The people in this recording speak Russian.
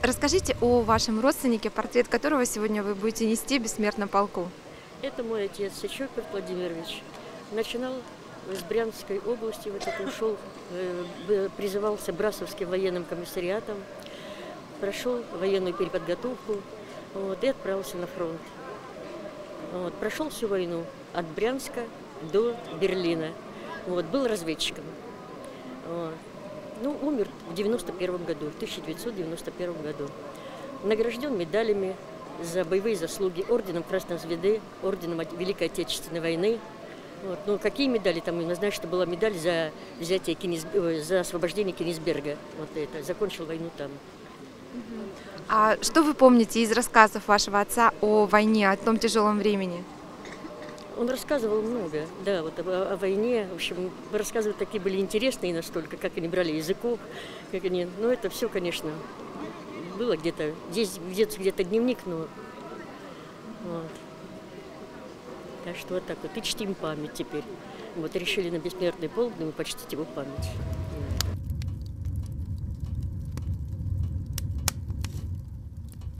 Расскажите о вашем родственнике, портрет которого сегодня вы будете нести в бессмертном полку. Это мой отец, Сычев Владимирович. Начинал с Брянской области, вот это ушел, призывался Брасовским военным комиссариатом, прошел военную переподготовку, вот, и отправился на фронт. Вот, прошел всю войну от Брянска до Берлина. Вот, был разведчиком. Вот. Ну, умер в 91 году, в 1991 году. Награжден медалями за боевые заслуги, орденом Красной Звезды, орденом Великой Отечественной войны. Вот. Ну, какие медали там? Я знаю, что была медаль за взятие за освобождение Кенигсберга. Вот это. Закончил войну там. А что вы помните из рассказов вашего отца о войне, о том тяжелом времени? Он рассказывал много, да, вот о войне. В общем, рассказы такие были интересные настолько, как они брали языков, как они. Ну, это все, конечно, было где-то. Здесь где-то дневник, но вот. Так что вот так вот. И чтим память теперь. Вот решили на бессмертный полк, мы почтить его память.